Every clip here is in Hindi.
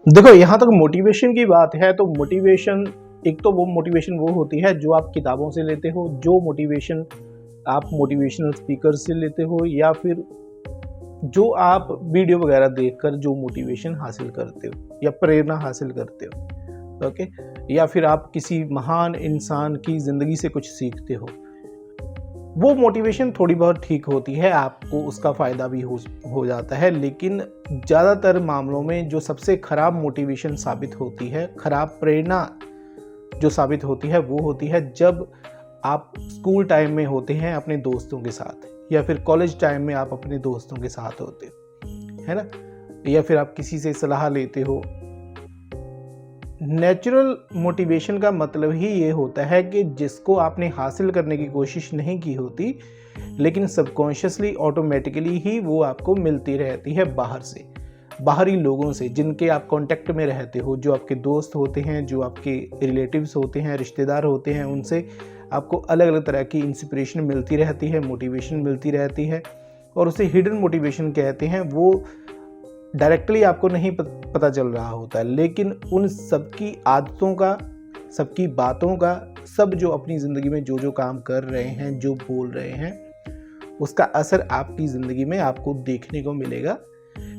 देखो, यहाँ तक मोटिवेशन की बात है तो मोटिवेशन, एक तो वो मोटिवेशन वो होती है जो आप किताबों से लेते हो, जो मोटिवेशन आप मोटिवेशनल स्पीकर से लेते हो, या फिर जो आप वीडियो वगैरह देखकर जो मोटिवेशन हासिल करते हो या प्रेरणा हासिल करते हो। ओके, या फिर आप किसी महान इंसान की ज़िंदगी से कुछ सीखते हो, वो मोटिवेशन थोड़ी बहुत ठीक होती है, आपको उसका फ़ायदा भी हो जाता है। लेकिन ज़्यादातर मामलों में जो सबसे ख़राब मोटिवेशन साबित होती है, ख़राब प्रेरणा जो साबित होती है, वो होती है जब आप स्कूल टाइम में होते हैं अपने दोस्तों के साथ, या फिर कॉलेज टाइम में आप अपने दोस्तों के साथ होते हो, है ना, या फिर आप किसी से सलाह लेते हो। नेचुरल मोटिवेशन का मतलब ही ये होता है कि जिसको आपने हासिल करने की कोशिश नहीं की होती, लेकिन सबकॉन्शियसली ऑटोमेटिकली ही वो आपको मिलती रहती है बाहर से, बाहरी लोगों से जिनके आप कांटेक्ट में रहते हो, जो आपके दोस्त होते हैं, जो आपके रिलेटिव्स होते हैं, रिश्तेदार होते हैं, उनसे आपको अलग अलग तरह की इंस्पिरेशन मिलती रहती है, मोटिवेशन मिलती रहती है। और उसे हिडन मोटिवेशन कहते हैं। वो डायरेक्टली आपको नहीं पता चल रहा होता है, लेकिन उन सबकी आदतों का, सबकी बातों का, सब जो अपनी ज़िंदगी में जो जो काम कर रहे हैं, जो बोल रहे हैं, उसका असर आपकी ज़िंदगी में आपको देखने को मिलेगा।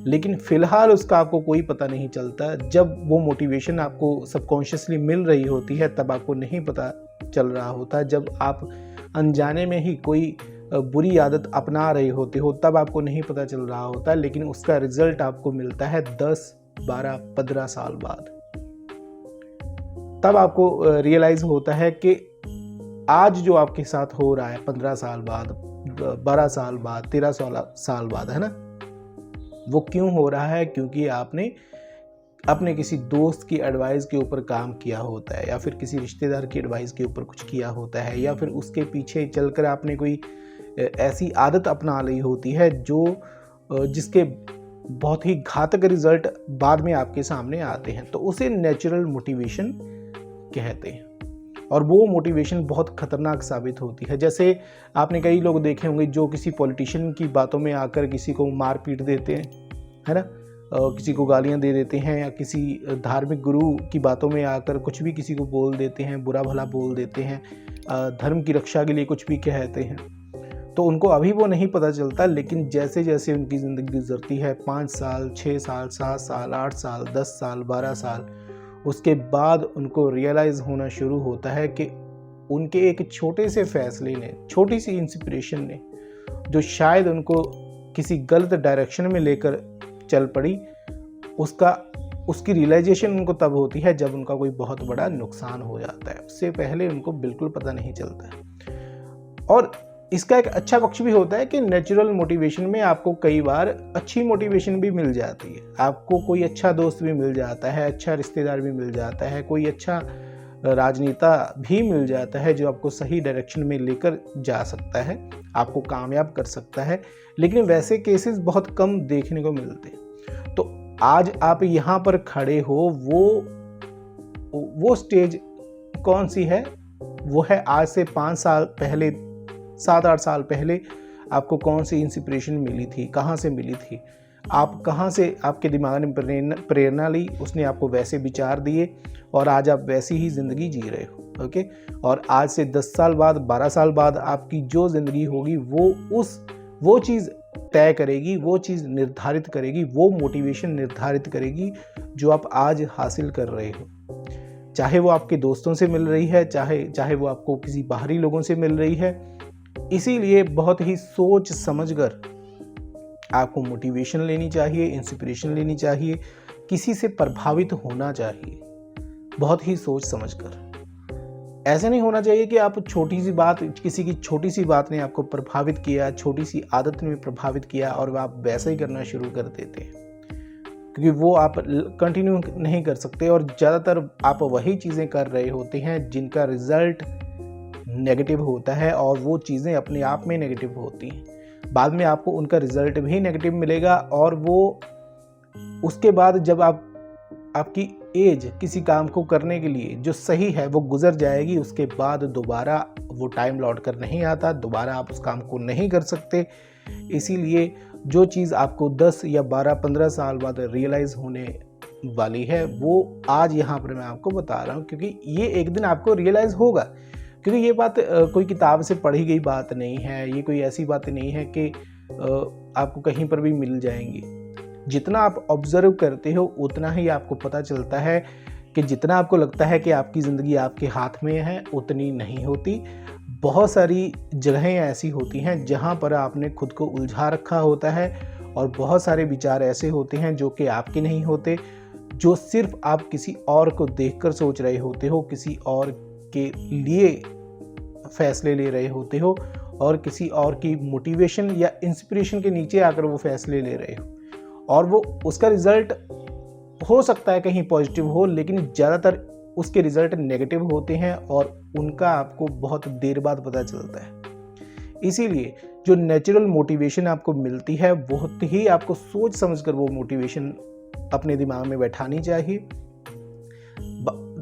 लेकिन फ़िलहाल उसका आपको कोई पता नहीं चलता। जब वो मोटिवेशन आपको सबकॉन्शियसली मिल रही होती है तब आपको नहीं पता चल रहा होता। जब आप अनजाने में ही कोई बुरी आदत अपना रहे होते हो तब आपको नहीं पता चल रहा होता, लेकिन उसका रिजल्ट आपको मिलता है 10, 12, 15 साल बाद। तब आपको रियलाइज़ होता है कि आज जो आपके साथ हो रहा है 15 साल बाद, 12 साल बाद, 13 साल बाद, है ना, वो क्यों हो रहा है? क्योंकि आपने अपने किसी दोस्त की एडवाइस के ऊपर काम किया होता है, या फिर किसी रिश्तेदार की एडवाइस के ऊपर कुछ किया होता है, या फिर उसके पीछे चलकर आपने कोई ऐसी आदत अपना ली होती है जो जिसके बहुत ही घातक रिजल्ट बाद में आपके सामने आते हैं। तो उसे नेचुरल मोटिवेशन कहते हैं, और वो मोटिवेशन बहुत खतरनाक साबित होती है। जैसे आपने कई लोग देखे होंगे जो किसी पॉलिटिशियन की बातों में आकर किसी को मार पीट देते हैं, है ना, किसी को गालियां दे देते हैं, या किसी धार्मिक गुरु की बातों में आकर कुछ भी किसी को बोल देते हैं, बुरा भला बोल देते हैं, धर्म की रक्षा के लिए कुछ भी कहते हैं। तो उनको अभी वो नहीं पता चलता, लेकिन जैसे जैसे उनकी ज़िंदगी गुजरती है, 5 साल, 6 साल, 7 साल, 8 साल, 10 साल, 12 साल, उसके बाद उनको रियलाइज़ होना शुरू होता है कि उनके एक छोटे से फैसले ने, छोटी सी इंस्पिरेशन ने, जो शायद उनको किसी गलत डायरेक्शन में लेकर चल पड़ी, उसकी रियलाइजेशन उनको तब होती है जब उनका कोई बहुत बड़ा नुकसान हो जाता है। उससे पहले उनको बिल्कुल पता नहीं चलता है। और इसका एक अच्छा पक्ष भी होता है कि नेचुरल मोटिवेशन में आपको कई बार अच्छी मोटिवेशन भी मिल जाती है। आपको कोई अच्छा दोस्त भी मिल जाता है, अच्छा रिश्तेदार भी मिल जाता है, कोई अच्छा राजनेता भी मिल जाता है जो आपको सही डायरेक्शन में लेकर जा सकता है, आपको कामयाब कर सकता है। लेकिन वैसे केसेस बहुत कम देखने को मिलते हैं। तो आज आप यहाँ पर खड़े हो, वो स्टेज कौन सी है? वो है आज से 5 साल पहले, 7-8 साल पहले आपको कौन सी इंस्पिरेशन मिली थी, कहाँ से मिली थी, आप कहाँ से, आपके दिमाग ने प्रेरणा ली, उसने आपको वैसे विचार दिए, और आज आप वैसी ही ज़िंदगी जी रहे हो। ओके, और आज से 10 साल बाद, 12 साल बाद आपकी जो ज़िंदगी होगी वो चीज़ तय करेगी, वो चीज़ निर्धारित करेगी, वो मोटिवेशन निर्धारित करेगी जो आप आज हासिल कर रहे हो। चाहे वो आपके दोस्तों से मिल रही है, चाहे वो आपको किसी बाहरी लोगों से मिल रही है। इसीलिए बहुत ही सोच समझकर आपको मोटिवेशन लेनी चाहिए, इंस्पिरेशन लेनी चाहिए, किसी से प्रभावित होना चाहिए, बहुत ही सोच समझकर। ऐसे नहीं होना चाहिए कि आप छोटी सी बात, किसी की छोटी सी बात ने आपको प्रभावित किया, छोटी सी आदत ने प्रभावित किया, और आप वैसा ही करना शुरू कर देते हैं, क्योंकि वो आप कंटिन्यू नहीं कर सकते। और ज़्यादातर आप वही चीज़ें कर रहे होते हैं जिनका रिजल्ट नेगेटिव होता है, और वो चीज़ें अपने आप में नेगेटिव होती हैं। बाद में आपको उनका रिजल्ट भी नेगेटिव मिलेगा, और वो उसके बाद जब आपकी एज किसी काम को करने के लिए जो सही है वो गुजर जाएगी, उसके बाद दोबारा वो टाइम लौट कर नहीं आता, दोबारा आप उस काम को नहीं कर सकते। इसीलिए जो चीज़ आपको 10 या 12, 15 साल बाद रियलाइज़ होने वाली है वो आज यहाँ पर मैं आपको बता रहा हूँ, क्योंकि ये एक दिन आपको रियलाइज़ होगा। क्योंकि ये बात कोई किताब से पढ़ी गई बात नहीं है, ये कोई ऐसी बात नहीं है कि आपको कहीं पर भी मिल जाएंगी। जितना आप ऑब्जर्व करते हो उतना ही आपको पता चलता है कि जितना आपको लगता है कि आपकी ज़िंदगी आपके हाथ में है, उतनी नहीं होती। बहुत सारी जगहें ऐसी होती हैं जहाँ पर आपने खुद को उलझा रखा होता है, और बहुत सारे विचार ऐसे होते हैं जो कि आपके नहीं होते, जो सिर्फ आप किसी और को देखकर सोच रहे होते हो, किसी और के लिए फैसले ले रहे होते हो, और किसी और की मोटिवेशन या इंस्पिरेशन के नीचे आकर वो फैसले ले रहे हो, और वो उसका रिज़ल्ट हो सकता है कहीं पॉजिटिव हो, लेकिन ज़्यादातर उसके रिज़ल्ट नेगेटिव होते हैं और उनका आपको बहुत देर बाद पता चलता है। इसीलिए जो नेचुरल मोटिवेशन आपको मिलती है, बहुत ही आपको सोच समझकर वो मोटिवेशन अपने दिमाग में बैठानी चाहिए।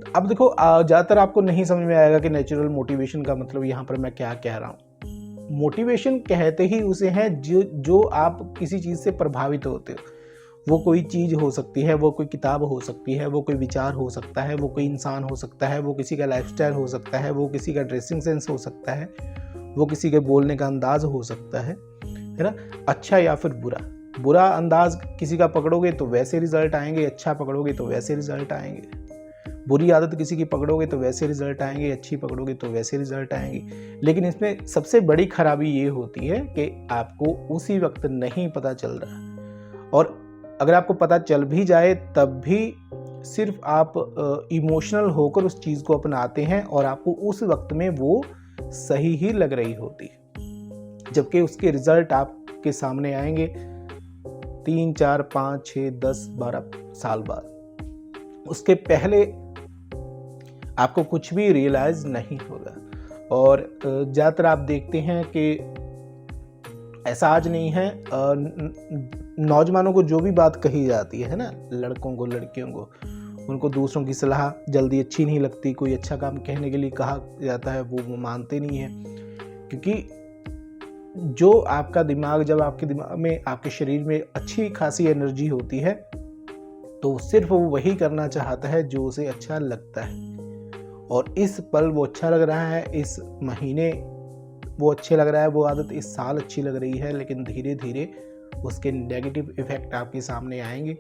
अब देखो, ज़्यादातर आपको नहीं समझ में आएगा कि नेचुरल मोटिवेशन का मतलब यहाँ पर मैं क्या कह रहा हूँ। मोटिवेशन कहते ही उसे हैं जो आप किसी चीज़ से प्रभावित होते हो। वो कोई चीज़ हो सकती है, वो कोई किताब हो सकती है, वो कोई विचार हो सकता है, वो कोई इंसान हो सकता है, वो किसी का लाइफस्टाइल हो सकता है, वो किसी का ड्रेसिंग सेंस हो सकता है, वो किसी के बोलने का अंदाज हो सकता है ना, अच्छा या फिर बुरा। बुरा अंदाज किसी का पकड़ोगे तो वैसे रिजल्ट आएंगे, अच्छा पकड़ोगे तो वैसे रिजल्ट आएंगे। बुरी आदत किसी की पकड़ोगे तो वैसे रिजल्ट आएंगे, अच्छी पकड़ोगे तो वैसे रिजल्ट आएंगे। लेकिन इसमें सबसे बड़ी खराबी ये होती है कि आपको उसी वक्त नहीं पता चल रहा, और अगर आपको पता चल भी जाए तब भी सिर्फ आप इमोशनल होकर उस चीज़ को अपनाते हैं, और आपको उस वक्त में वो सही ही लग रही होती है, जबकि उसके रिजल्ट आपके सामने आएंगे 3, 4, 5, 6, 10, 12 साल बाद। उसके पहले आपको कुछ भी रियलाइज नहीं होगा। और ज़्यादातर आप देखते हैं कि ऐसा आज नहीं है, नौजवानों को जो भी बात कही जाती है ना, लड़कों को लड़कियों को, उनको दूसरों की सलाह जल्दी अच्छी नहीं लगती। कोई अच्छा काम कहने के लिए कहा जाता है वो मानते नहीं है, क्योंकि जो आपका दिमाग, जब आपके दिमाग में, आपके शरीर में अच्छी खासी एनर्जी होती है, तो सिर्फ वो वही करना चाहता है जो उसे अच्छा लगता है। और इस पल वो अच्छा लग रहा है, इस महीने वो अच्छे लग रहा है, वो आदत इस साल अच्छी लग रही है, लेकिन धीरे धीरे उसके नेगेटिव इफेक्ट आपके सामने आएंगे।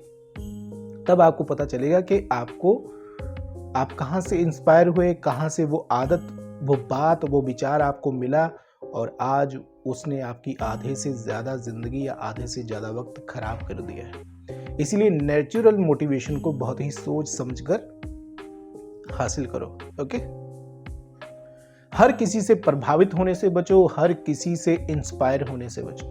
तब आपको पता चलेगा कि आप कहाँ से इंस्पायर हुए, कहाँ से वो आदत, वो बात, वो विचार आपको मिला, और आज उसने आपकी आधे से ज़्यादा ज़िंदगी या आधे से ज़्यादा वक्त खराब कर दिया है। इसीलिए नेचुरल मोटिवेशन को बहुत ही सोच समझकर हासिल करो। ओके, हर किसी से प्रभावित होने से बचो, हर किसी से इंस्पायर होने से बचो।